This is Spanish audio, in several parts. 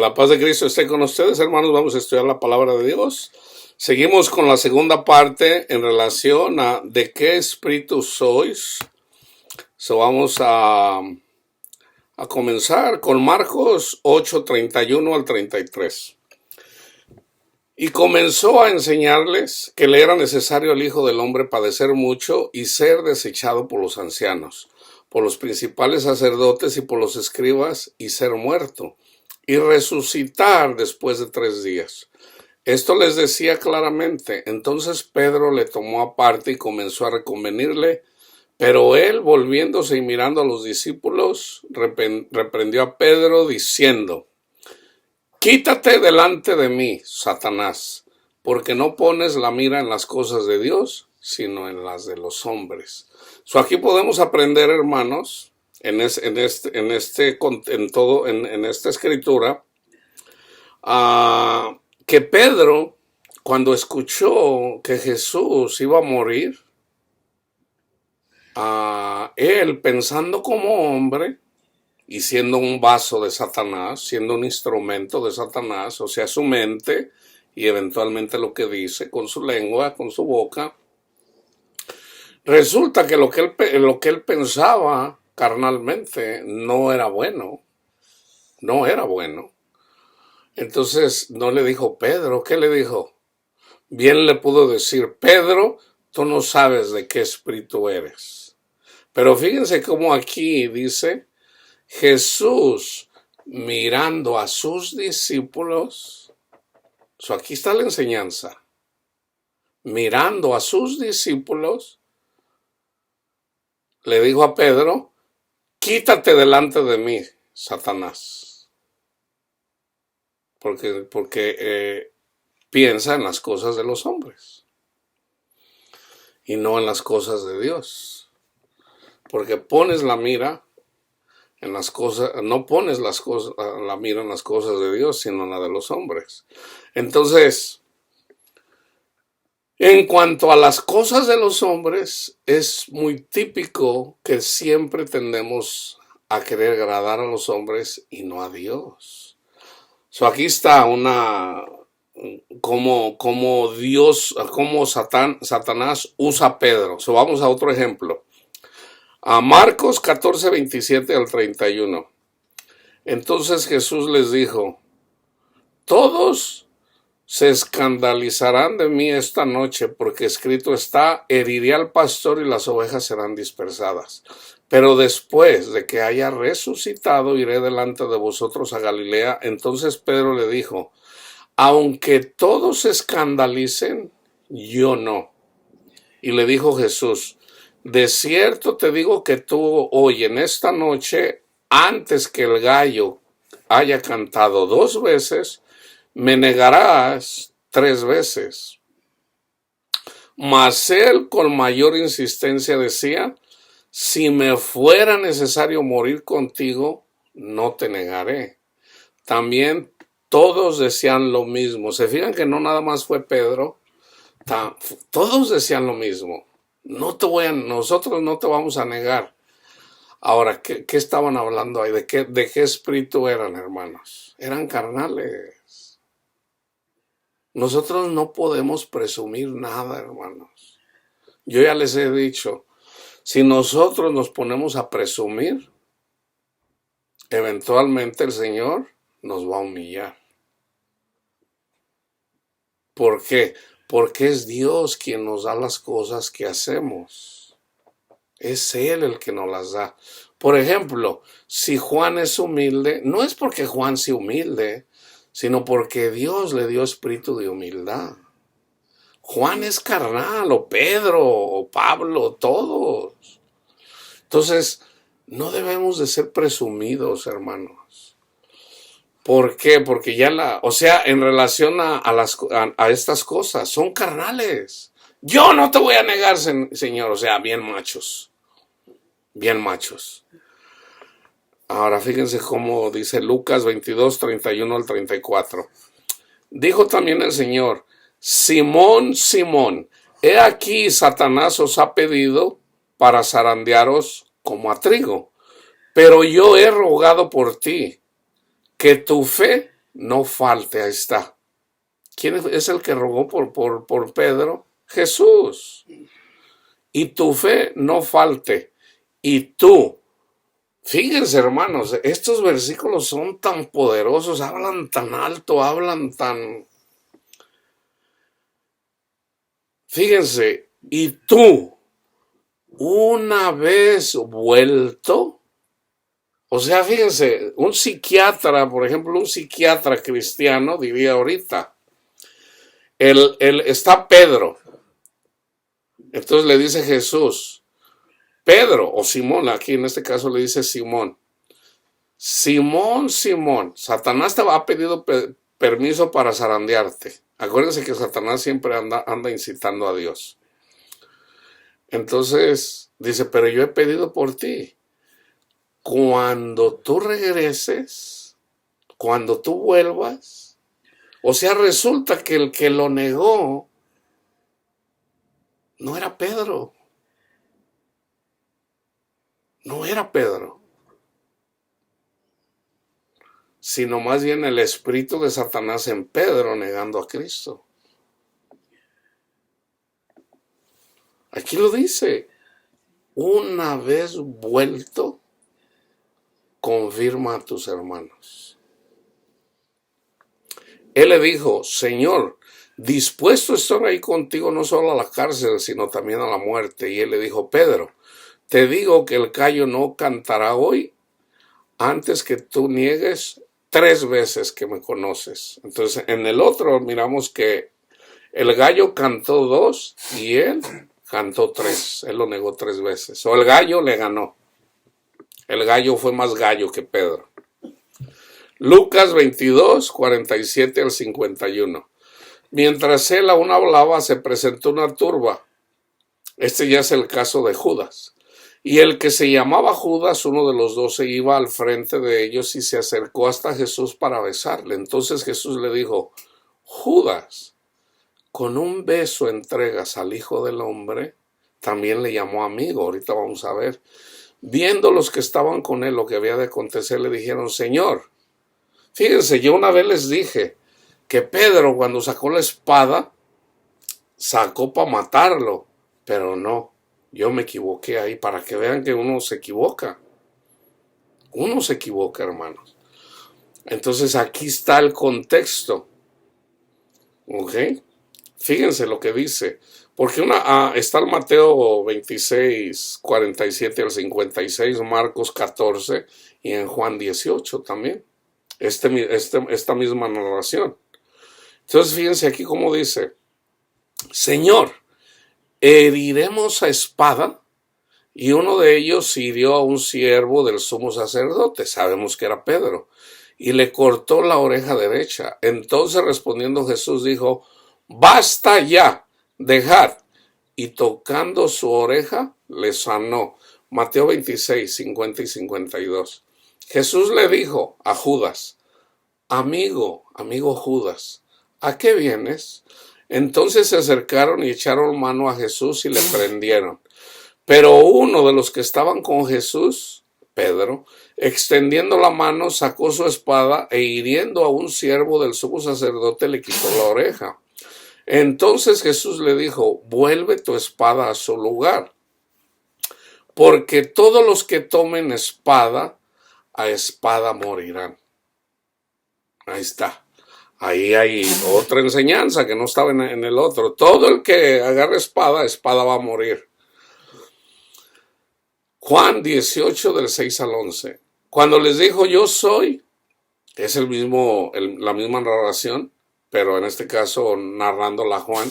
La paz de Cristo esté con ustedes, hermanos. Vamos a estudiar la palabra de Dios. Seguimos con la segunda parte en relación a de qué espíritu sois. Vamos a comenzar con Marcos 8, 31 al 33. Y comenzó a enseñarles que le era necesario al Hijo del Hombre padecer mucho y ser desechado por los ancianos, por los principales sacerdotes y por los escribas, y ser muerto, y resucitar después de 3 días. Esto les decía claramente. Entonces Pedro le tomó aparte y comenzó a reconvenirle, pero él, volviéndose y mirando a los discípulos, reprendió a Pedro diciendo: Quítate delante de mí, Satanás, porque no pones la mira en las cosas de Dios, sino en las de los hombres. Aquí podemos aprender, hermanos, en esta escritura, que Pedro, cuando escuchó que Jesús iba a morir, él, pensando como hombre y siendo un vaso de Satanás, siendo un instrumento de Satanás, o sea, su mente y eventualmente lo que dice con su lengua, con su boca, resulta que lo que él pensaba carnalmente no era bueno. Entonces no le dijo Pedro. ¿Qué le dijo? Bien le pudo decir: Pedro, tú no sabes de qué espíritu eres. Pero fíjense cómo aquí dice: Jesús, mirando a sus discípulos. Aquí está la enseñanza. Mirando a sus discípulos, le dijo a Pedro: quítate delante de mí, Satanás. Porque piensa en las cosas de los hombres y no en las cosas de Dios. Porque pones la mira en las cosas, no pones la mira en las cosas de Dios, sino en la de los hombres. Entonces, en cuanto a las cosas de los hombres, es muy típico que siempre tendemos a querer agradar a los hombres y no a Dios. Aquí está como Dios, como Satanás usa a Pedro. Vamos a otro ejemplo. A Marcos 14, 27 al 31. Entonces Jesús les dijo: todos se escandalizarán de mí esta noche, porque escrito está: heriré al pastor y las ovejas serán dispersadas. Pero después de que haya resucitado, iré delante de vosotros a Galilea. Entonces Pedro le dijo: aunque todos se escandalicen, yo no. Y le dijo Jesús: de cierto te digo que tú hoy, en esta noche, antes que el gallo haya cantado 2 veces, me negarás 3 veces. Mas él con mayor insistencia decía: si me fuera necesario morir contigo, no te negaré. También todos decían lo mismo. Se fijan que no nada más fue Pedro. Todos decían lo mismo. Nosotros no te vamos a negar. Ahora, ¿qué estaban hablando ahí? ¿De qué espíritu eran, hermanos? Eran carnales. Nosotros no podemos presumir nada, hermanos. Yo ya les he dicho, si nosotros nos ponemos a presumir, eventualmente el Señor nos va a humillar. ¿Por qué? Porque es Dios quien nos da las cosas que hacemos. Es Él el que nos las da. Por ejemplo, si Juan es humilde, no es porque Juan sea humilde, sino porque Dios le dio espíritu de humildad. Juan es carnal, o Pedro, o Pablo, todos. Entonces, no debemos de ser presumidos, hermanos. ¿Por qué? Porque en relación a estas cosas, son carnales. Yo no te voy a negar, Señor, bien machos. Bien machos. Ahora, fíjense cómo dice Lucas 22, 31 al 34. Dijo también el Señor: Simón, Simón, he aquí Satanás os ha pedido para zarandearos como a trigo, pero yo he rogado por ti, que tu fe no falte. Ahí está. ¿Quién es el que rogó por Pedro? Jesús. Y tu fe no falte. Y tú, fíjense hermanos, estos versículos son tan poderosos, hablan tan alto, hablan tan... Fíjense, y tú, una vez vuelto, o sea, fíjense, un psiquiatra, por ejemplo, un psiquiatra cristiano diría ahorita, está Pedro, entonces le dice Jesús, Pedro o Simón, aquí en este caso le dice Simón, Simón, Simón, Satanás te ha pedido permiso para zarandearte. Acuérdense que Satanás siempre anda incitando a Dios. Entonces dice, pero yo he pedido por ti. Cuando tú regreses, cuando tú vuelvas, o sea, resulta que el que lo negó no era Pedro. No era Pedro. Sino más bien el espíritu de Satanás en Pedro negando a Cristo. Aquí lo dice, una vez vuelto, confirma a tus hermanos. Él le dijo, Señor, dispuesto estoy ahí contigo no solo a la cárcel, sino también a la muerte. Y él le dijo, Pedro, te digo que el gallo no cantará hoy antes que tú niegues 3 veces que me conoces. Entonces, en el otro miramos que el gallo cantó 2 y él cantó 3. Él lo negó 3 veces. O el gallo le ganó. El gallo fue más gallo que Pedro. Lucas 22, 47 al 51. Mientras él aún hablaba, se presentó una turba. Este ya es el caso de Judas. Y el que se llamaba Judas, uno de los 12, iba al frente de ellos y se acercó hasta Jesús para besarle. Entonces Jesús le dijo, Judas, ¿con un beso entregas al Hijo del Hombre? También le llamó amigo, ahorita vamos a ver. Viendo los que estaban con él lo que había de acontecer, le dijeron, Señor, fíjense, yo una vez les dije que Pedro cuando sacó la espada, sacó para matarlo, pero no. Yo me equivoqué ahí, para que vean que uno se equivoca. Uno se equivoca, hermanos. Entonces aquí está el contexto. ¿Ok? Fíjense lo que dice. Porque está el Mateo 26, 47 al 56, Marcos 14 y en Juan 18 también. Esta misma narración. Entonces fíjense aquí cómo dice. Señor, heriremos a espada, y uno de ellos hirió a un siervo del sumo sacerdote, sabemos que era Pedro, y le cortó la oreja derecha. Entonces respondiendo Jesús dijo, basta ya, dejad, y tocando su oreja le sanó. Mateo 26, 50 y 52. Jesús le dijo a Judas, amigo Judas, ¿a qué vienes? Entonces se acercaron y echaron mano a Jesús y le prendieron. Pero uno de los que estaban con Jesús, Pedro, extendiendo la mano, sacó su espada e hiriendo a un siervo del sumo sacerdote le quitó la oreja. Entonces Jesús le dijo, vuelve tu espada a su lugar, porque todos los que tomen espada, a espada morirán. Ahí está. Ahí hay otra enseñanza que no estaba en el otro. Todo el que agarre espada, espada va a morir. Juan 18 del 6 al 11. Cuando les dijo yo soy, es la misma narración, pero en este caso narrándola Juan,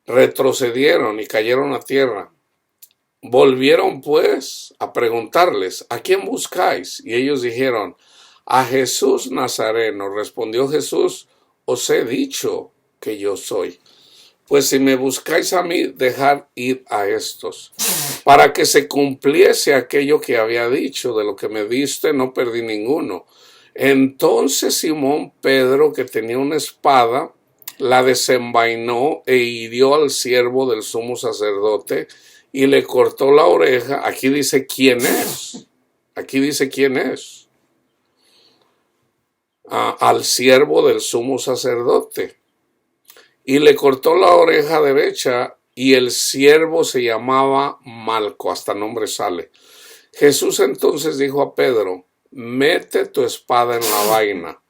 retrocedieron y cayeron a tierra. Volvieron pues a preguntarles, ¿a quién buscáis? Y ellos dijeron, a Jesús Nazareno. Respondió Jesús, os he dicho que yo soy. Pues si me buscáis a mí, dejad ir a estos. Para que se cumpliese aquello que había dicho, de lo que me diste no perdí ninguno. Entonces Simón Pedro, que tenía una espada, la desenvainó e hirió al siervo del sumo sacerdote y le cortó la oreja. Aquí dice quién es. Aquí dice quién es. al siervo del sumo sacerdote y le cortó la oreja derecha, y el siervo se llamaba Malco, hasta nombre sale. Jesús entonces dijo a Pedro: mete tu espada en la vaina.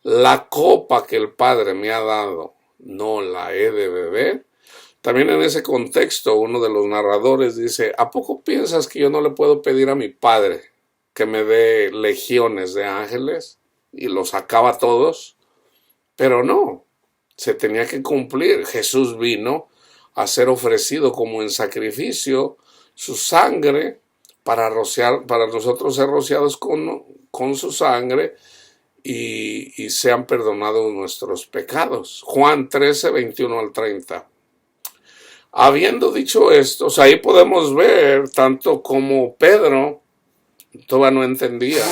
La copa que el Padre me ha dado, ¿no la he de beber? También en ese contexto, uno de los narradores dice: ¿a poco piensas que yo no le puedo pedir a mi Padre que me dé legiones de ángeles y los acaba todos? Pero no, se tenía que cumplir. Jesús vino a ser ofrecido como en sacrificio su sangre para nosotros ser rociados con su sangre y sean perdonados nuestros pecados. Juan 13, 21 al 30. Habiendo dicho esto, o sea, ahí podemos ver tanto como Pedro todavía no entendía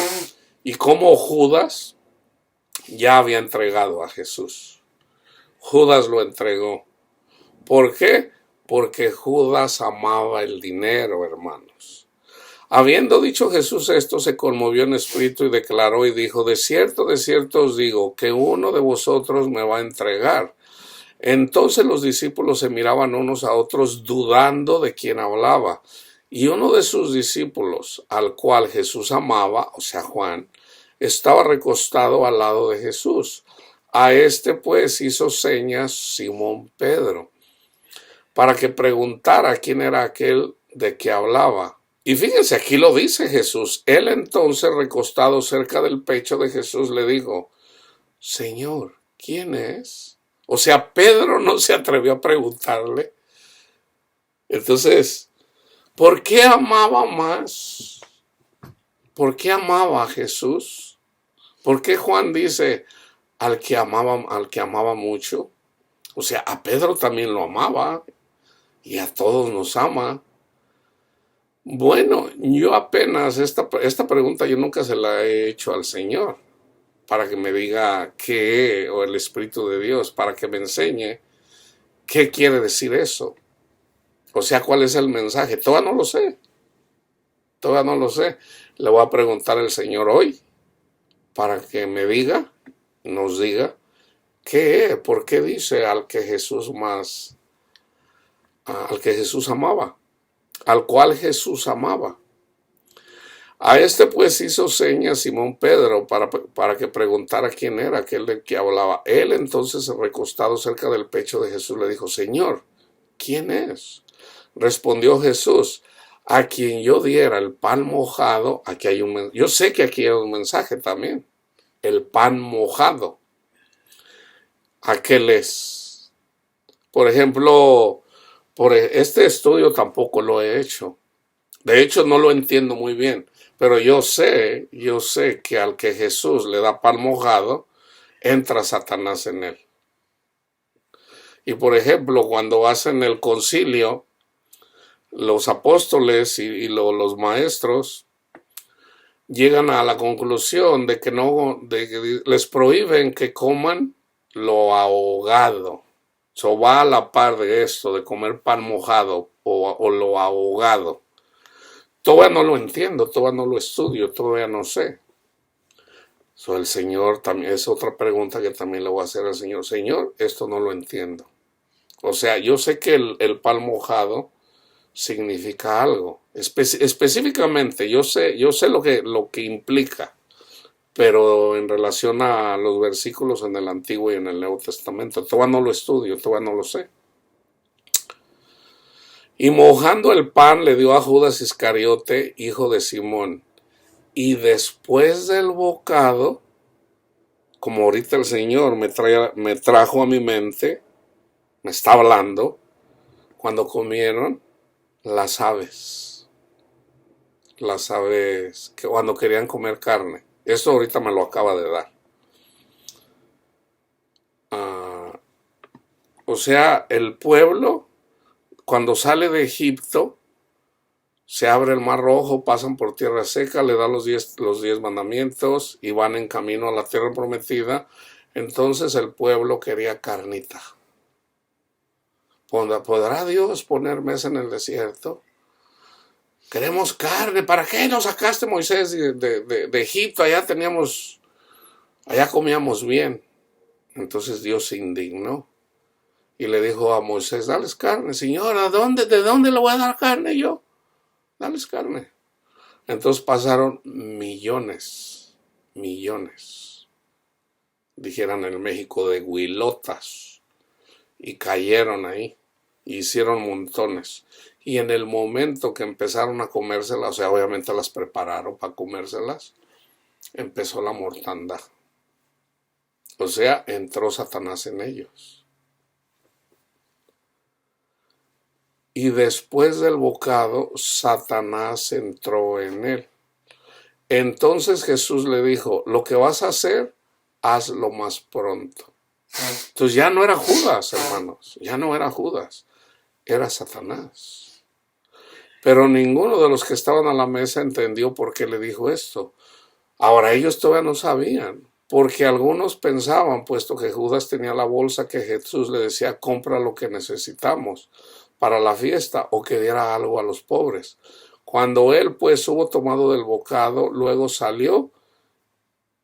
y como Judas ya había entregado a Jesús. Judas lo entregó. ¿Por qué? Porque Judas amaba el dinero, hermanos. Habiendo dicho Jesús esto, se conmovió en espíritu y declaró y dijo: de cierto os digo, que uno de vosotros me va a entregar. Entonces los discípulos se miraban unos a otros, dudando de quién hablaba. Y uno de sus discípulos, al cual Jesús amaba, o sea, Juan, estaba recostado al lado de Jesús. A este pues hizo señas Simón Pedro, para que preguntara quién era aquel de que hablaba. Y fíjense, aquí lo dice Jesús. Él entonces, recostado cerca del pecho de Jesús, le dijo: Señor, ¿quién es? O sea, Pedro no se atrevió a preguntarle. Entonces, ¿por qué amaba más? ¿Por qué amaba a Jesús? ¿Por qué Juan dice al que amaba mucho? O sea, a Pedro también lo amaba y a todos nos ama. Bueno, yo apenas esta pregunta yo nunca se la he hecho al Señor para que me diga qué, o el Espíritu de Dios, para que me enseñe qué quiere decir eso. O sea, ¿cuál es el mensaje? Todavía no lo sé. Todavía no lo sé. Le voy a preguntar al Señor hoy para que me diga, nos diga, qué, por qué dice al que Jesús amaba, al cual Jesús amaba. A este pues hizo señas Simón Pedro para que preguntara quién era aquel de que hablaba. Él entonces, recostado cerca del pecho de Jesús, le dijo: Señor, ¿quién es? Respondió Jesús: a quien yo diera el pan mojado. Aquí hay yo sé que aquí hay un mensaje también. El pan mojado. Aquel es. Por ejemplo, por este estudio tampoco lo he hecho. De hecho, no lo entiendo muy bien. Pero yo sé que al que Jesús le da pan mojado, entra Satanás en él. Y por ejemplo, cuando hacen el concilio, los apóstoles y los maestros llegan a la conclusión de que les prohíben que coman lo ahogado. So va a la par de esto, de comer pan mojado o lo ahogado. Todavía no lo entiendo, todavía no lo estudio, todavía no sé. So el Señor también, es otra pregunta que también le voy a hacer al Señor. Señor, esto no lo entiendo. O sea, yo sé que el pan mojado significa algo. Específicamente, yo sé lo que implica, pero en relación a los versículos en el Antiguo y en el Nuevo Testamento, todavía no lo estudio, todavía no lo sé. Y mojando el pan le dio a Judas Iscariote, hijo de Simón. Y después del bocado, como ahorita el Señor me trajo a mi mente, me está hablando, cuando comieron las aves que cuando querían comer carne. Esto ahorita me lo acaba de dar. O sea, el pueblo, cuando sale de Egipto, se abre el mar rojo, pasan por tierra seca, le da los 10 mandamientos y van en camino a la tierra prometida. Entonces el pueblo quería carnita. ¿Podrá Dios poner mesa en el desierto? Queremos carne. ¿Para qué nos sacaste, Moisés, de Egipto? Allá teníamos Allá comíamos bien. Entonces Dios se indignó y le dijo a Moisés, dales carne. Señor, ¿de dónde le voy a dar carne yo? Dales carne. Entonces pasaron millones, dijeran en México, de huilotas, y cayeron ahí, hicieron montones. Y en el momento que empezaron a comérselas, o sea, obviamente las prepararon para comérselas, empezó la mortandad. O sea, entró Satanás en ellos. Y después del bocado, Satanás entró en él. Entonces Jesús le dijo, lo que vas a hacer, hazlo más pronto. Entonces ya no era Judas, hermanos, ya no era Judas, era Satanás. Pero ninguno de los que estaban a la mesa entendió por qué le dijo esto. Ahora ellos todavía no sabían, porque algunos pensaban, puesto que Judas tenía la bolsa, que Jesús le decía, compra lo que necesitamos para la fiesta o que diera algo a los pobres. Cuando él pues hubo tomado del bocado, luego salió.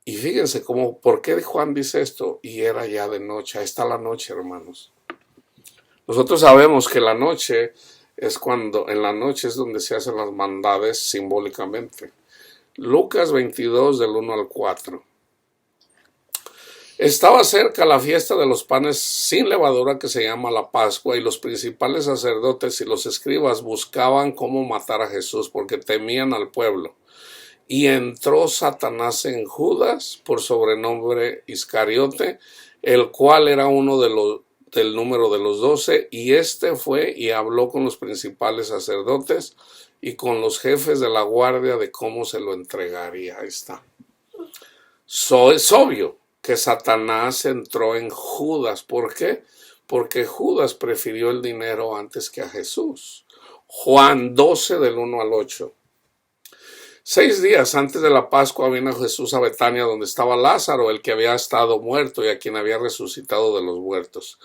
Y fíjense por qué Juan dice esto, y era ya de noche. Ahí está la noche, hermanos. Nosotros sabemos que la noche en la noche es donde se hacen las maldades simbólicamente. Lucas 22 del 1 al 4. Estaba cerca la fiesta de los panes sin levadura, que se llama la Pascua, y los principales sacerdotes y los escribas buscaban cómo matar a Jesús porque temían al pueblo. Y entró Satanás en Judas, por sobrenombre Iscariote, el cual era uno del número de los 12, y este fue y habló con los principales sacerdotes y con los jefes de la guardia de cómo se lo entregaría. Ahí está. Es obvio que Satanás entró en Judas. ¿Por qué? Porque Judas prefirió el dinero antes que a Jesús. Juan 12 del 1 al 8. 6 días antes de la Pascua vino Jesús a Betania, donde estaba Lázaro, el que había estado muerto y a quien había resucitado de los muertos.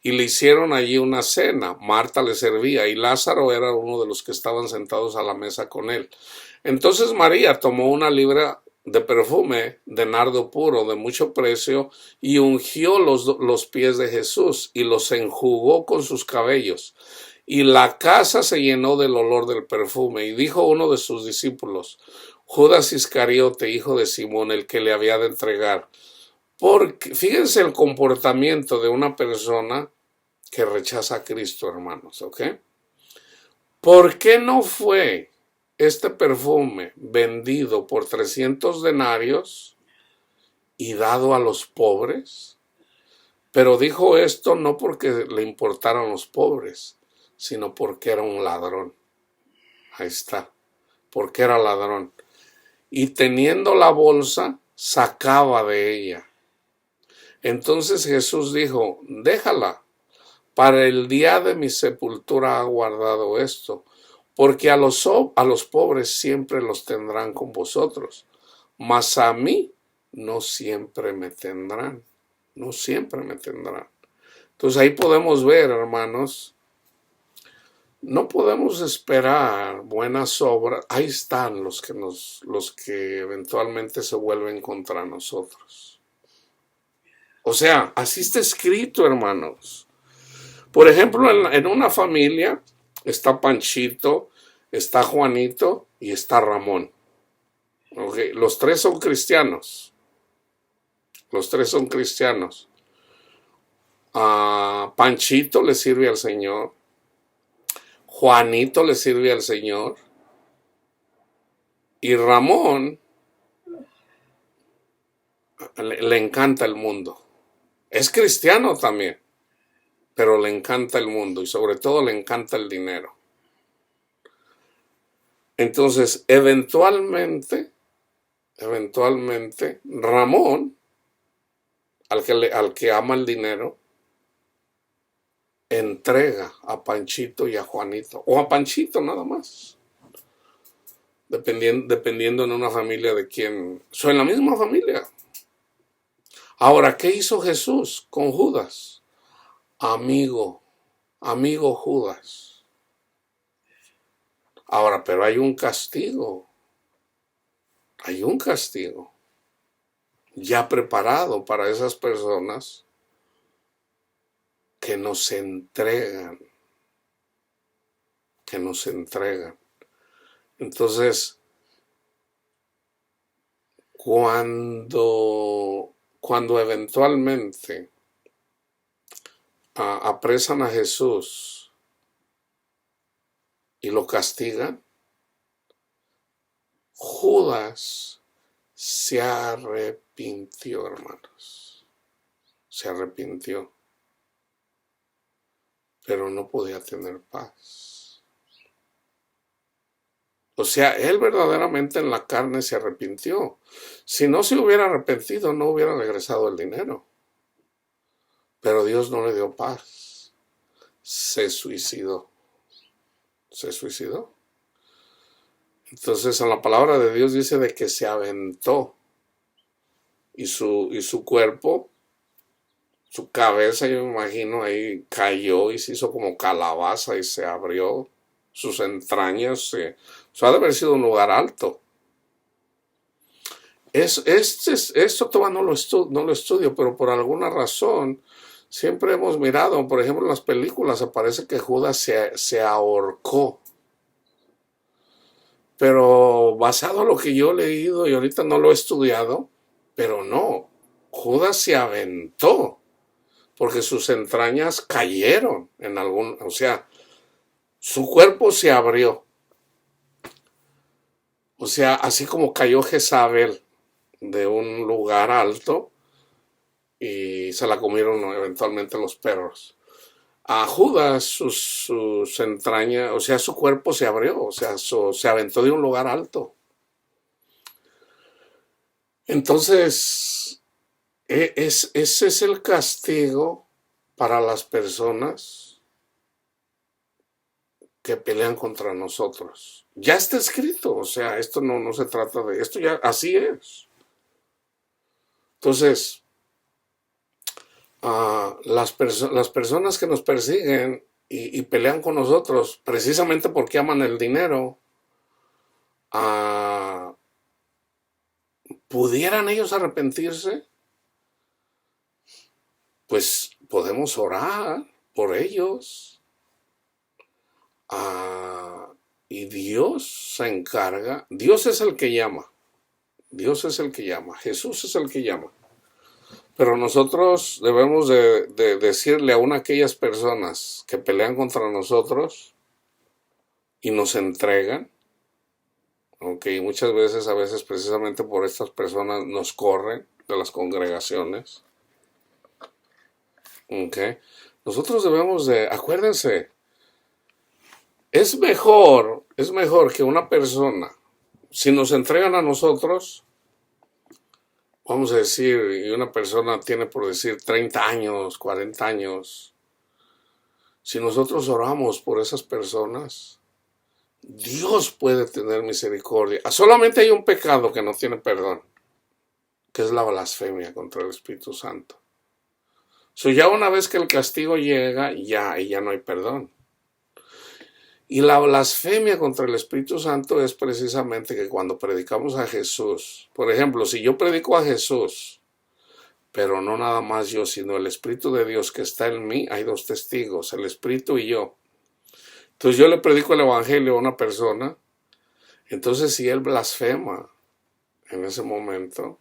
Y le hicieron allí una cena. Marta le servía y Lázaro era uno de los que estaban sentados a la mesa con él. Entonces María tomó una libra de perfume de nardo puro de mucho precio y ungió los pies de Jesús y los enjugó con sus cabellos. Y la casa se llenó del olor del perfume. Y dijo uno de sus discípulos, Judas Iscariote, hijo de Simón, el que le había de entregar. Porque fíjense el comportamiento de una persona que rechaza a Cristo, hermanos, ¿ok? ¿Por qué no fue este perfume vendido por 300 denarios y dado a los pobres? Pero dijo esto no porque le importaran los pobres, sino porque era un ladrón. Ahí está, porque era ladrón. Y teniendo la bolsa, sacaba de ella. Entonces Jesús dijo, déjala, para el día de mi sepultura ha guardado esto, porque a los pobres siempre los tendrán con vosotros, mas a mí no siempre me tendrán, no siempre me tendrán. Entonces ahí podemos ver, hermanos, no podemos esperar buenas obras. Ahí están los que eventualmente se vuelven contra nosotros. O sea, así está escrito, hermanos. Por ejemplo, en una familia está Panchito, está Juanito y está Ramón. Okay. Los tres son cristianos. Los tres son cristianos. Panchito le sirve al Señor. Juanito le sirve al Señor. Y Ramón le encanta el mundo. Es cristiano también, pero le encanta el mundo y sobre todo le encanta el dinero. Entonces, eventualmente, Ramón, al que ama el dinero, entrega a Panchito y a Juanito, o a Panchito nada más, dependiendo en una familia de quién, en la misma familia. Ahora, ¿qué hizo Jesús con Judas? Amigo Judas. Ahora, pero hay un castigo. ya preparado para esas personas que nos entregan, que nos entregan. Entonces, cuando eventualmente apresan a Jesús y lo castigan, Judas se arrepintió, hermanos. Se arrepintió, pero no podía tener paz. O sea, él verdaderamente en la carne se arrepintió. Si no se hubiera arrepentido, no hubiera regresado el dinero. Pero Dios no le dio paz. Se suicidó. Se suicidó. Entonces, en la palabra de Dios dice de que se aventó. Y su cuerpo, su cabeza, yo me imagino, ahí cayó y se hizo como calabaza y se abrió. Sus entrañas, eso ha de haber sido un lugar alto. Esto todavía no lo estudio, pero por alguna razón siempre hemos mirado, por ejemplo, en las películas aparece que Judas se ahorcó. Pero basado en lo que yo he leído y ahorita no lo he estudiado, pero no, Judas se aventó porque sus entrañas cayeron o sea, su cuerpo se abrió. O sea, así como cayó Jezabel de un lugar alto y se la comieron eventualmente los perros. A Judas sus entrañas, o sea, su cuerpo se abrió, o sea, se aventó de un lugar alto. Entonces, ese es el castigo para las personas que pelean contra nosotros. Ya está escrito, o sea, esto no se trata de, esto ya así es. Entonces, las personas que nos persiguen y pelean con nosotros precisamente porque aman el dinero, ¿pudieran ellos arrepentirse? Pues podemos orar por ellos. Y Dios se encarga. Dios es el que llama. Dios es el que llama. Jesús es el que llama. Pero nosotros debemos de decirle a aquellas personas que pelean contra nosotros y nos entregan, aunque muchas veces, a veces precisamente por estas personas nos corren de las congregaciones. Okay. Nosotros debemos de, acuérdense, es mejor que una persona, si nos entregan a nosotros, vamos a decir, y una persona tiene por decir 30 años, 40 años, si nosotros oramos por esas personas, Dios puede tener misericordia. Solamente hay un pecado que no tiene perdón, que es la blasfemia contra el Espíritu Santo. Ya una vez que el castigo llega, ya no hay perdón. Y la blasfemia contra el Espíritu Santo es precisamente que cuando predicamos a Jesús, por ejemplo, si yo predico a Jesús, pero no nada más yo, sino el Espíritu de Dios que está en mí, hay dos testigos, el Espíritu y yo. Entonces yo le predico el Evangelio a una persona, entonces si él blasfema en ese momento,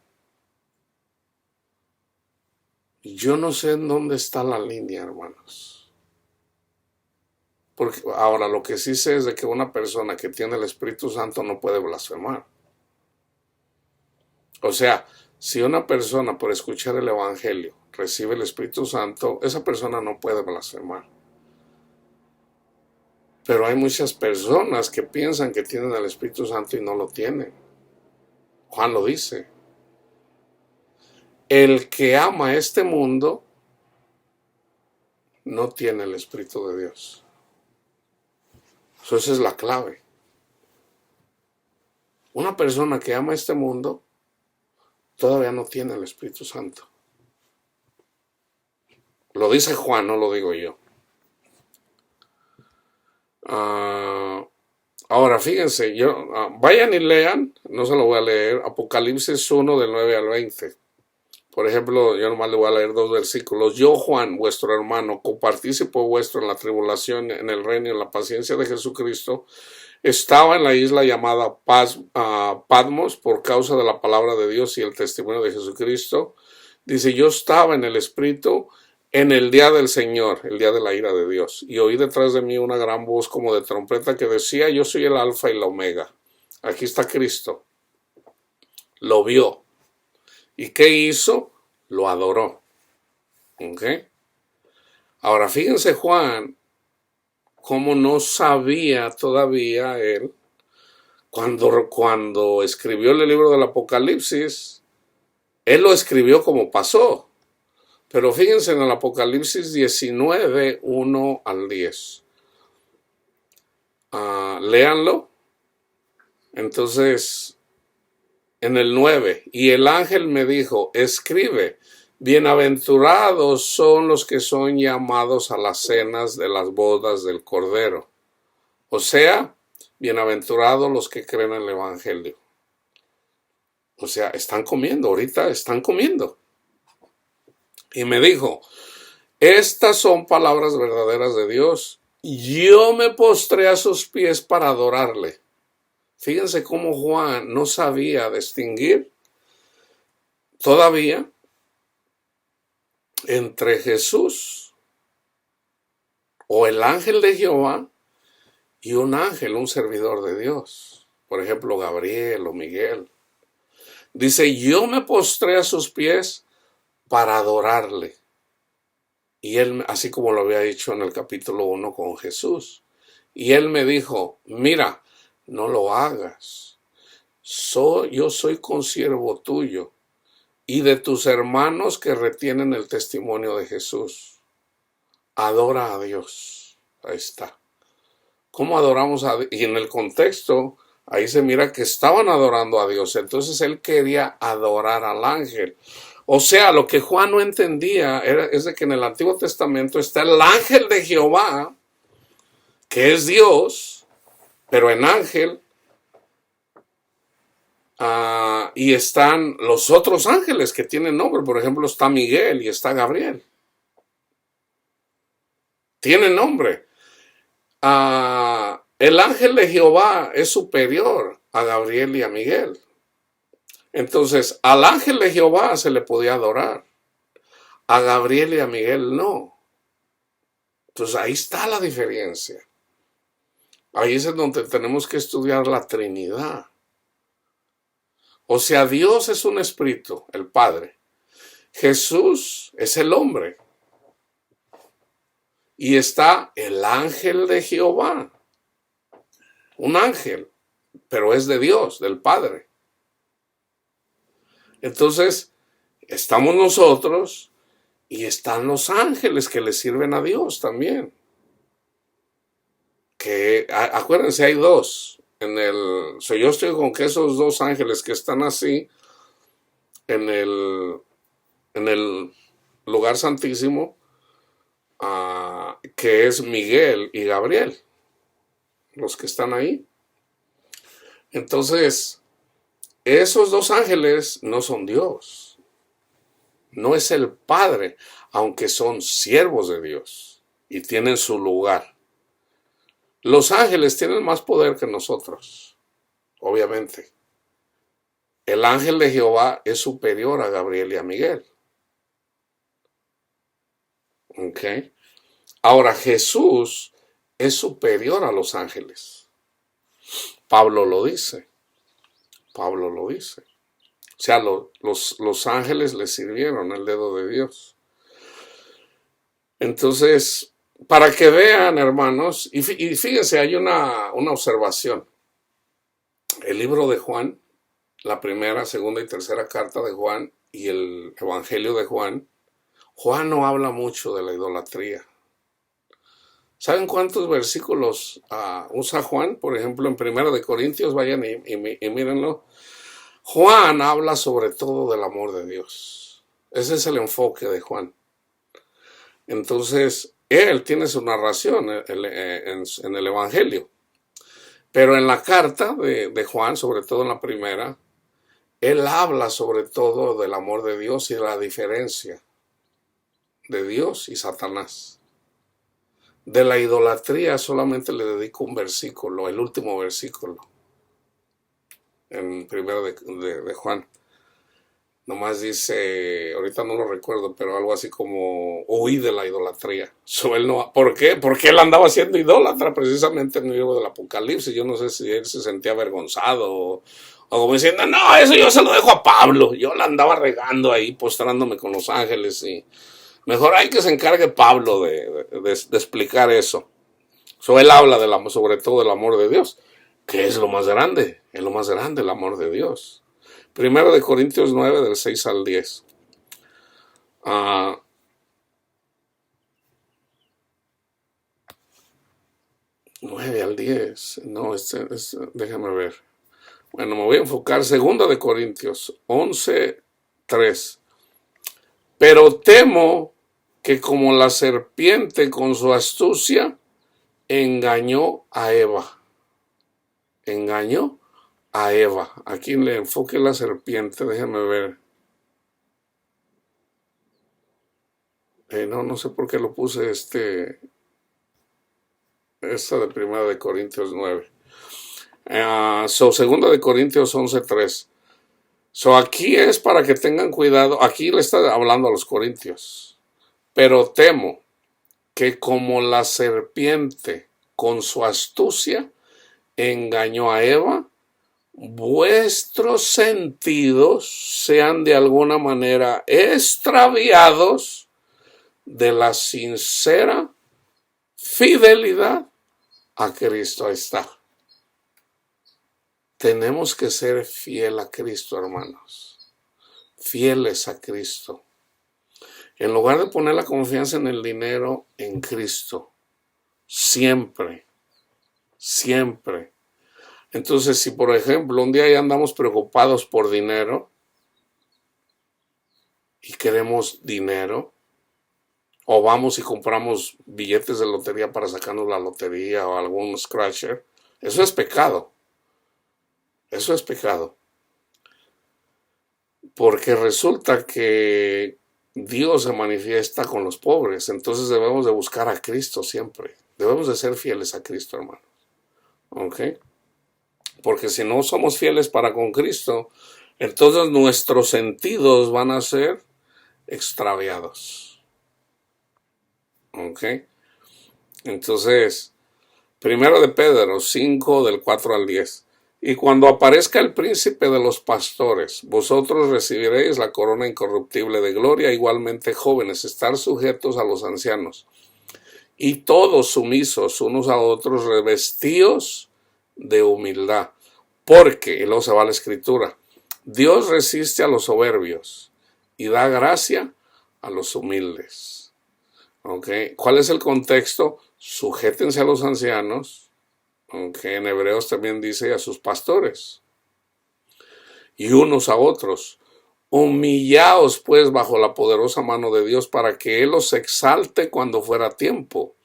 yo no sé en dónde está la línea, hermanos. Porque ahora lo que sí sé es de que una persona que tiene el Espíritu Santo no puede blasfemar. O sea, si una persona por escuchar el Evangelio recibe el Espíritu Santo, esa persona no puede blasfemar. Pero hay muchas personas que piensan que tienen el Espíritu Santo y no lo tienen. Juan lo dice. El que ama este mundo no tiene el Espíritu de Dios. Esa es la clave. Una persona que ama este mundo todavía no tiene el Espíritu Santo. Lo dice Juan, no lo digo yo. Ahora, fíjense, vayan y lean, no se lo voy a leer, Apocalipsis 1 del 9 al 20. Por ejemplo, yo nomás le voy a leer 2 versículos. Yo, Juan, vuestro hermano, copartícipe vuestro en la tribulación, en el reino y en la paciencia de Jesucristo, estaba en la isla llamada Patmos por causa de la palabra de Dios y el testimonio de Jesucristo. Dice, yo estaba en el Espíritu en el día del Señor, el día de la ira de Dios, y oí detrás de mí una gran voz como de trompeta que decía, yo soy el Alfa y la Omega. Aquí está Cristo. Lo vio. ¿Y qué hizo? Lo adoró. ¿Ok? Ahora fíjense Juan, cómo no sabía todavía él, cuando escribió el libro del Apocalipsis, él lo escribió como pasó. Pero fíjense en el Apocalipsis 19, 1 al 10. Léanlo. Entonces, en el 9, y el ángel me dijo, escribe, bienaventurados son los que son llamados a las cenas de las bodas del Cordero. O sea, bienaventurados los que creen en el Evangelio. O sea, están comiendo, ahorita están comiendo. Y me dijo, estas son palabras verdaderas de Dios. Yo me postré a sus pies para adorarle. Fíjense cómo Juan no sabía distinguir todavía entre Jesús o el ángel de Jehová y un ángel, un servidor de Dios. Por ejemplo, Gabriel o Miguel. Dice, yo me postré a sus pies para adorarle. Y él, así como lo había dicho en el capítulo 1 con Jesús. Y él me dijo, mira, no lo hagas. Yo soy consiervo tuyo y de tus hermanos que retienen el testimonio de Jesús. Adora a Dios. Ahí está. ¿Cómo adoramos a Dios? Y en el contexto, ahí se mira que estaban adorando a Dios. Entonces él quería adorar al ángel. O sea, lo que Juan no entendía es de que en el Antiguo Testamento está el ángel de Jehová, que es Dios, pero en ángel, y están los otros ángeles que tienen nombre. Por ejemplo, está Miguel y está Gabriel. Tienen nombre. El ángel de Jehová es superior a Gabriel y a Miguel. Entonces, al ángel de Jehová se le podía adorar. A Gabriel y a Miguel no. Entonces, ahí está la diferencia. Ahí es donde tenemos que estudiar la Trinidad. O sea, Dios es un espíritu, el Padre. Jesús es el hombre. Y está el ángel de Jehová. Un ángel, pero es de Dios, del Padre. Entonces, estamos nosotros y están los ángeles que le sirven a Dios también. Que, acuérdense, hay dos. Yo estoy con que esos dos ángeles que están así en el lugar santísimo, que es Miguel y Gabriel, los que están ahí. Entonces, esos dos ángeles no son Dios, no es el Padre, aunque son siervos de Dios y tienen su lugar. Los ángeles tienen más poder que nosotros, obviamente. El ángel de Jehová es superior a Gabriel y a Miguel. ¿Ok? Ahora, Jesús es superior a los ángeles. Pablo lo dice. Pablo lo dice. O sea, los ángeles le sirvieron el dedo de Dios. Entonces, para que vean, hermanos, y fíjense, hay una observación. El libro de Juan, la primera, segunda y tercera carta de Juan y el Evangelio de Juan, Juan no habla mucho de la idolatría. ¿Saben cuántos versículos usa Juan? Por ejemplo, en 1 Corintios, vayan y mírenlo. Juan habla sobre todo del amor de Dios. Ese es el enfoque de Juan. Entonces, él tiene su narración en el Evangelio. Pero en la carta de Juan, sobre todo en la primera, él habla sobre todo del amor de Dios y de la diferencia de Dios y Satanás. De la idolatría solamente le dedico un versículo, el último versículo, en primero de Juan. Nomás dice, ahorita no lo recuerdo, pero algo así como, huí de la idolatría. Él no, ¿por qué? Porque él andaba siendo idólatra precisamente en el libro del Apocalipsis. Yo no sé si él se sentía avergonzado o como diciendo, no, eso yo se lo dejo a Pablo. Yo la andaba regando ahí, postrándome con los ángeles y mejor hay que se encargue Pablo de explicar eso. Él habla sobre todo del amor de Dios, que es lo más grande el amor de Dios. Primero de Corintios 9, del 6 al 10. 9 al 10. No, déjame ver. Bueno, me voy a enfocar. Segundo de Corintios 11, 3. Pero temo que como la serpiente con su astucia engañó a Eva. Engañó a Eva. Aquí le enfoque la serpiente, déjenme ver. No sé por qué lo puse esta de primera de Corintios 9. Segunda de Corintios 11:3. Aquí es para que tengan cuidado. Aquí le está hablando a los corintios. Pero temo que como la serpiente con su astucia engañó a Eva, vuestros sentidos sean de alguna manera extraviados de la sincera fidelidad a Cristo. Ahí está. Tenemos que ser fiel a Cristo, hermanos. Fieles a Cristo. En lugar de poner la confianza en el dinero, en Cristo. Siempre. Siempre. Entonces, si por ejemplo un día ya andamos preocupados por dinero y queremos dinero, o vamos y compramos billetes de lotería para sacarnos la lotería o algún scratcher, eso es pecado. Eso es pecado. Porque resulta que Dios se manifiesta con los pobres. Entonces debemos de buscar a Cristo siempre. Debemos de ser fieles a Cristo, hermanos. ¿Ok? Porque si no somos fieles para con Cristo, entonces nuestros sentidos van a ser extraviados. ¿Ok? Entonces, primero de Pedro 5, del 4 al 10. Y cuando aparezca el príncipe de los pastores, vosotros recibiréis la corona incorruptible de gloria. Igualmente, jóvenes, estar sujetos a los ancianos. Y todos sumisos unos a otros, revestidos de humildad. Porque, y luego se va la escritura, Dios resiste a los soberbios y da gracia a los humildes. ¿Ok? ¿Cuál es el contexto? Sujétense a los ancianos. Aunque en Hebreos también dice a sus pastores. Y unos a otros. Humillaos pues bajo la poderosa mano de Dios para que Él os exalte cuando fuera tiempo.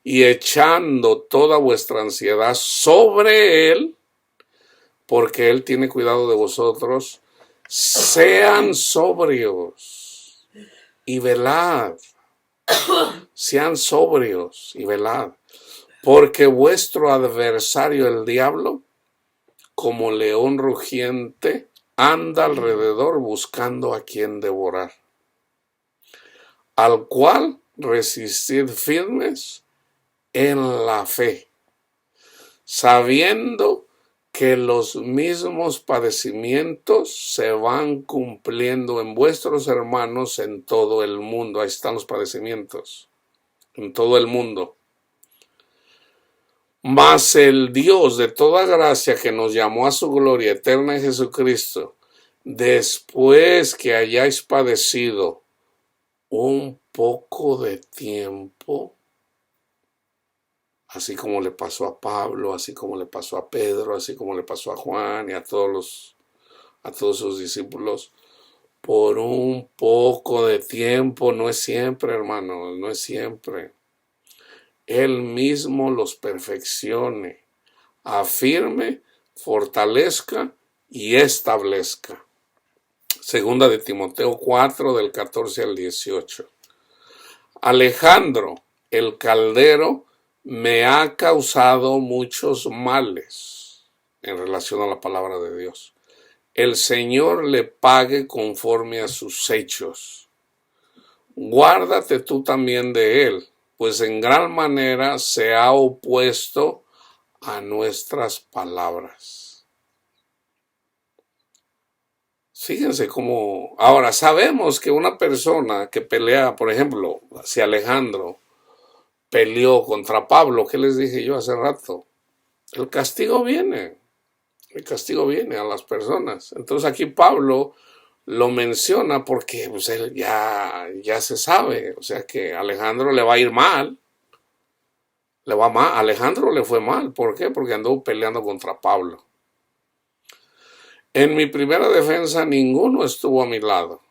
Y echando toda vuestra ansiedad sobre Él, porque Él tiene cuidado de vosotros, sean sobrios y velad. Sean sobrios y velad. Porque vuestro adversario el diablo, como león rugiente, anda alrededor buscando a quien devorar. Al cual resistid firmes en la fe, sabiendo que los mismos padecimientos se van cumpliendo en vuestros hermanos en todo el mundo. Ahí están los padecimientos, en todo el mundo. Mas el Dios de toda gracia que nos llamó a su gloria eterna en Jesucristo, después que hayáis padecido un poco de tiempo, así como le pasó a Pablo, así como le pasó a Pedro, así como le pasó a Juan y a todos sus discípulos, por un poco de tiempo, no es siempre, hermanos, no es siempre. Él mismo los perfeccione, afirme, fortalezca y establezca. Segunda de Timoteo 4, del 14 al 18. Alejandro, el caldero, me ha causado muchos males en relación a la palabra de Dios. El Señor le pague conforme a sus hechos. Guárdate tú también de él, pues en gran manera se ha opuesto a nuestras palabras. Fíjense cómo, ahora sabemos que una persona que pelea, por ejemplo, si Alejandro peleó contra Pablo, ¿qué les dije yo hace rato? El castigo viene a las personas. Entonces aquí Pablo lo menciona porque pues, él ya se sabe, o sea que a Alejandro le va a ir mal, le va mal, a Alejandro le fue mal, ¿por qué? Porque andó peleando contra Pablo. En mi primera defensa ninguno estuvo a mi lado,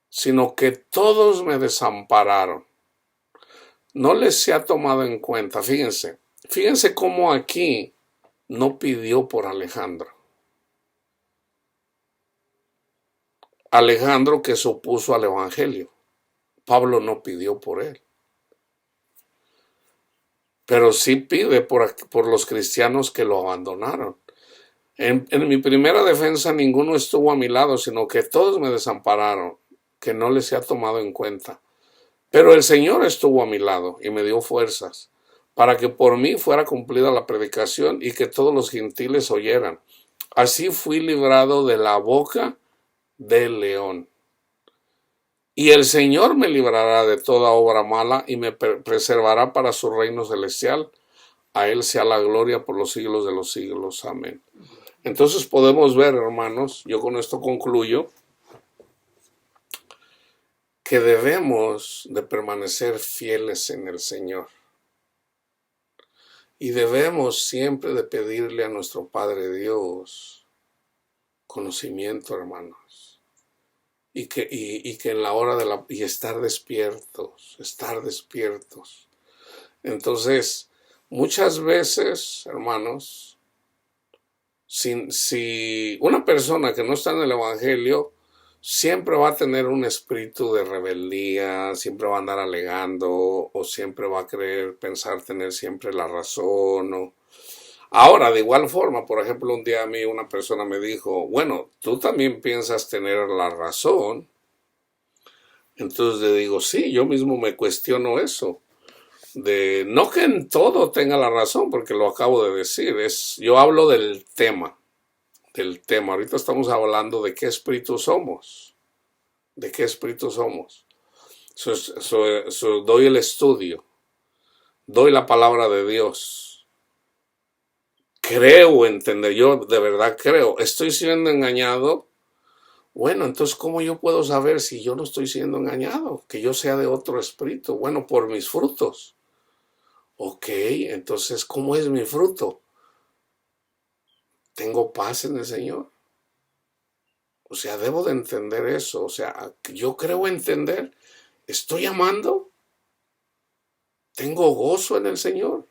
sino que todos me desampararon. No les se ha tomado en cuenta, fíjense cómo aquí no pidió por Alejandro. Alejandro que se opuso al evangelio. Pablo no pidió por él. Pero sí pide por los cristianos que lo abandonaron. En mi primera defensa ninguno estuvo a mi lado, sino que todos me desampararon, que no les se ha tomado en cuenta. Pero el Señor estuvo a mi lado y me dio fuerzas, para que por mí fuera cumplida la predicación y que todos los gentiles oyeran. Así fui librado de la boca del león. Y el Señor me librará de toda obra mala y me preservará para su reino celestial. A Él sea la gloria por los siglos de los siglos. Amén. Entonces podemos ver, hermanos, yo con esto concluyo, que debemos de permanecer fieles en el Señor. Y debemos siempre de pedirle a nuestro Padre Dios conocimiento, hermanos. Y que en la hora y estar despiertos. Entonces, muchas veces, hermanos, si una persona que no está en el evangelio siempre va a tener un espíritu de rebeldía, siempre va a andar alegando o siempre va a pensar tener siempre la razón. Ahora, de igual forma, por ejemplo, un día a mí una persona me dijo, bueno, tú también piensas tener la razón. Entonces le digo, sí, yo mismo me cuestiono eso. No que en todo tenga la razón, porque lo acabo de decir, yo hablo del tema. Ahorita estamos hablando de qué espíritu somos. Doy el estudio, doy la palabra de Dios. Creo entender, yo de verdad creo. ¿Estoy siendo engañado? Bueno, entonces, ¿cómo yo puedo saber si yo no estoy siendo engañado? Que yo sea de otro espíritu. Bueno, por mis frutos. Ok, entonces, ¿cómo es mi fruto? ¿Tengo paz en el Señor? O sea, debo de entender eso. O sea, yo creo entender. ¿Estoy amando? ¿Tengo gozo en el Señor?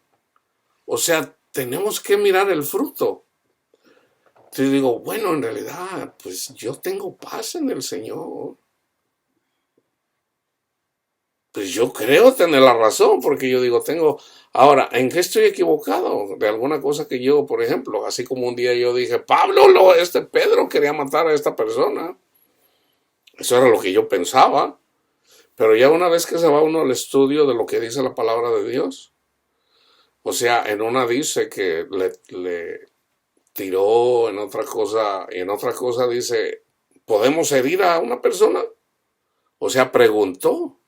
O sea, tenemos que mirar el fruto. Entonces digo, bueno, en realidad, pues yo tengo paz en el Señor. Pues yo creo tener la razón, porque yo digo, ahora, ¿en qué estoy equivocado? De alguna cosa que yo, por ejemplo, así como un día yo dije, Pedro quería matar a esta persona. Eso era lo que yo pensaba. Pero ya una vez que se va uno al estudio de lo que dice la palabra de Dios, o sea, en una dice que le tiró, en otra cosa dice, ¿podemos herir a una persona? O sea, preguntó.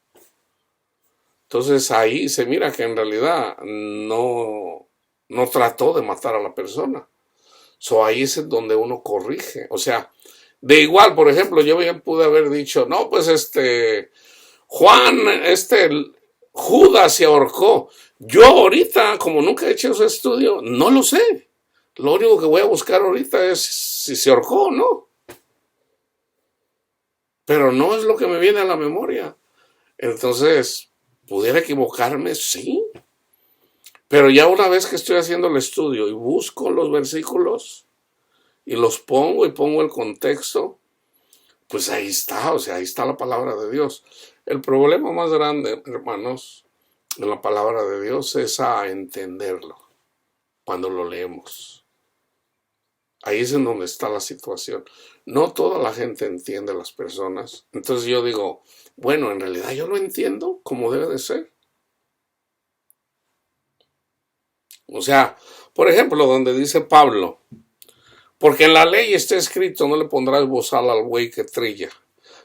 Entonces ahí se mira que en realidad no trató de matar a la persona. Ahí es donde uno corrige. O sea, de igual, por ejemplo, yo bien pude haber dicho, no, pues Juan, Judas se ahorcó. Yo ahorita, como nunca he hecho ese estudio, no lo sé. Lo único que voy a buscar ahorita es si se ahorcó o no. Pero no es lo que me viene a la memoria. Entonces, ¿pudiera equivocarme? Sí. Pero ya una vez que estoy haciendo el estudio y busco los versículos y los pongo y pongo el contexto, pues ahí está, o sea, ahí está la palabra de Dios. El problema más grande, hermanos, en la palabra de Dios es a entenderlo cuando lo leemos. Ahí es en donde está la situación. No toda la gente entiende las personas. Entonces yo digo, bueno, en realidad yo lo entiendo como debe de ser. O sea, por ejemplo, donde dice Pablo, porque en la ley está escrito, no le pondrás bozal al buey que trilla.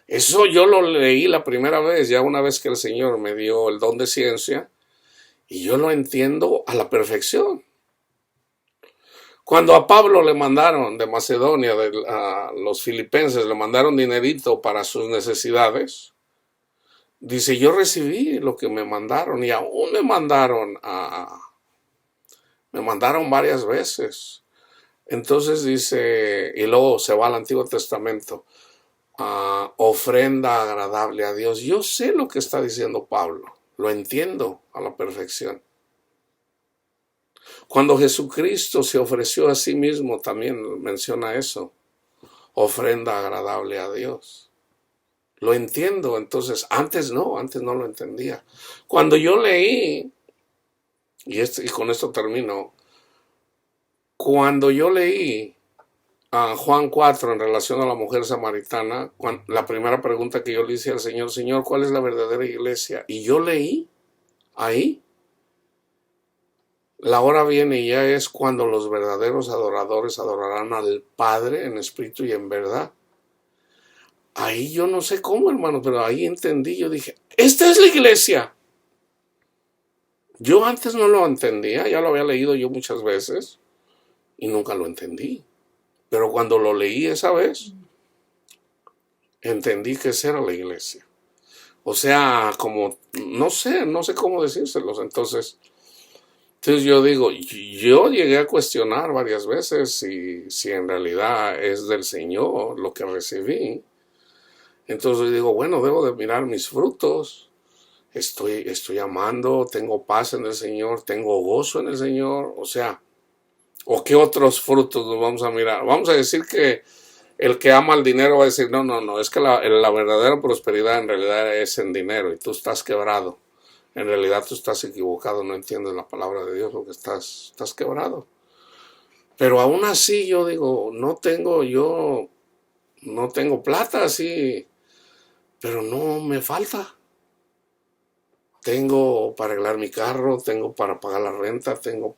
Eso yo lo leí la primera vez, ya una vez que el Señor me dio el don de ciencia, y yo lo entiendo a la perfección. Cuando a Pablo le mandaron de Macedonia, a los filipenses, le mandaron dinerito para sus necesidades, dice, yo recibí lo que me mandaron y aún me mandaron varias veces. Entonces dice, y luego se va al Antiguo Testamento, ofrenda agradable a Dios. Yo sé lo que está diciendo Pablo, lo entiendo a la perfección. Cuando Jesucristo se ofreció a sí mismo, también menciona eso, ofrenda agradable a Dios. Lo entiendo, entonces antes no lo entendía. Cuando yo leí, y con esto termino, cuando yo leí a Juan 4 en relación a la mujer samaritana, la primera pregunta que yo le hice al Señor, Señor, ¿cuál es la verdadera iglesia? Y yo leí ahí, la hora viene y ya es cuando los verdaderos adoradores adorarán al Padre en espíritu y en verdad. Ahí yo no sé cómo, hermano, pero ahí entendí, yo dije, esta es la iglesia. Yo antes no lo entendía, ya lo había leído yo muchas veces y nunca lo entendí. Pero cuando lo leí esa vez, entendí que esa era la iglesia. O sea, como, no sé cómo decírselos. Entonces yo digo, yo llegué a cuestionar varias veces si en realidad es del Señor lo que recibí. Entonces digo, bueno, debo de mirar mis frutos. Estoy amando, tengo paz en el Señor, tengo gozo en el Señor. O sea, ¿o qué otros frutos nos vamos a mirar? Vamos a decir que el que ama el dinero va a decir, no, es que la verdadera prosperidad en realidad es en dinero y tú estás quebrado. En realidad tú estás equivocado, no entiendes la palabra de Dios porque estás quebrado. Pero aún así yo digo, no tengo plata así, pero no me falta. Tengo para arreglar mi carro, tengo para pagar la renta, tengo.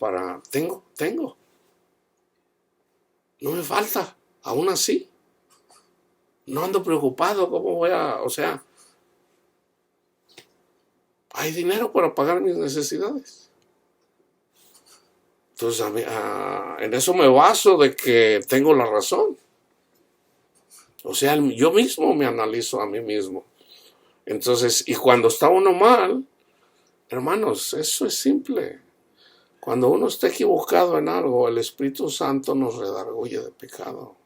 No me falta, aún así. No ando preocupado, ¿cómo voy o sea, hay dinero para pagar mis necesidades. Entonces, en eso me baso de que tengo la razón. O sea, yo mismo me analizo a mí mismo. Entonces, y cuando está uno mal, hermanos, eso es simple. Cuando uno está equivocado en algo, el Espíritu Santo nos redarguye de pecado.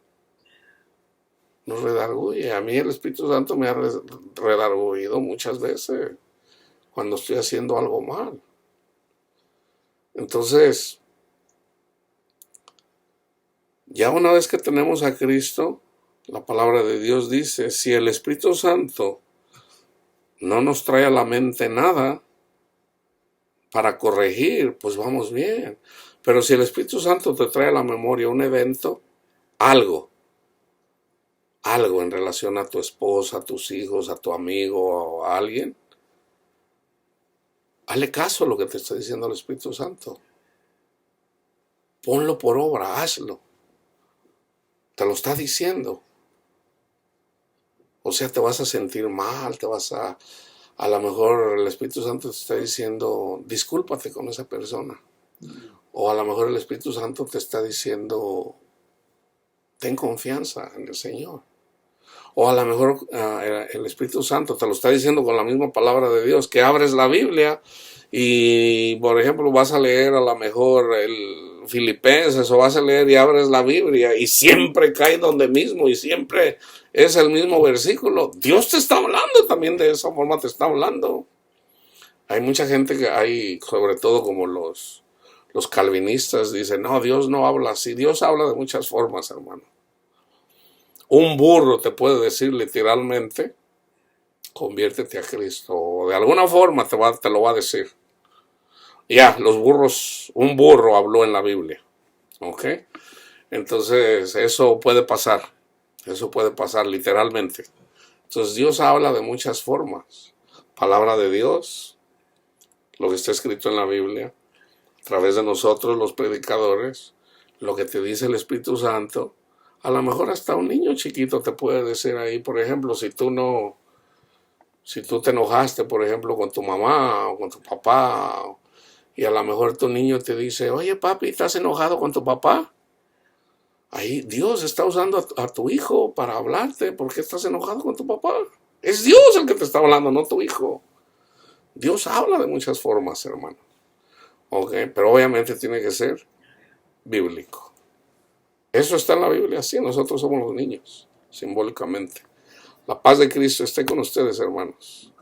Nos redarguye. A mí el Espíritu Santo me ha redarguido muchas veces cuando estoy haciendo algo mal. Entonces, ya una vez que tenemos a Cristo, la palabra de Dios dice, si el Espíritu Santo no nos trae a la mente nada para corregir, pues vamos bien. Pero si el Espíritu Santo te trae a la memoria un evento, algo en relación a tu esposa, a tus hijos, a tu amigo o a alguien, hazle caso a lo que te está diciendo el Espíritu Santo. Ponlo por obra, hazlo. Te lo está diciendo. O sea, te vas a sentir mal, a lo mejor el Espíritu Santo te está diciendo, discúlpate con esa persona. O a lo mejor el Espíritu Santo te está diciendo, ten confianza en el Señor. O a lo mejor el Espíritu Santo te lo está diciendo con la misma palabra de Dios, que abres la Biblia y, por ejemplo, vas a leer a lo mejor el Filipenses o vas a leer y abres la Biblia y siempre cae donde mismo y siempre es el mismo versículo. Dios te está hablando también, de esa forma te está hablando. Hay mucha gente que hay, sobre todo como los calvinistas, dicen, no, Dios no habla así. Dios habla de muchas formas, hermano. Un burro te puede decir literalmente, conviértete a Cristo. O de alguna forma te lo va a decir. Ya, los burros, un burro habló en la Biblia. ¿Ok? Entonces, eso puede pasar. Eso puede pasar literalmente. Entonces, Dios habla de muchas formas. Palabra de Dios, lo que está escrito en la Biblia, a través de nosotros los predicadores, lo que te dice el Espíritu Santo. A lo mejor hasta un niño chiquito te puede decir ahí, por ejemplo, si tú te enojaste, por ejemplo, con tu mamá o con tu papá, y a lo mejor tu niño te dice, oye papi, ¿estás enojado con tu papá? Ahí Dios está usando a tu hijo para hablarte. ¿Por qué estás enojado con tu papá? Es Dios el que te está hablando, no tu hijo. Dios habla de muchas formas, hermano. ¿Ok? Pero obviamente tiene que ser bíblico. Eso está en la Biblia, sí, nosotros somos los niños, simbólicamente. La paz de Cristo esté con ustedes, hermanos.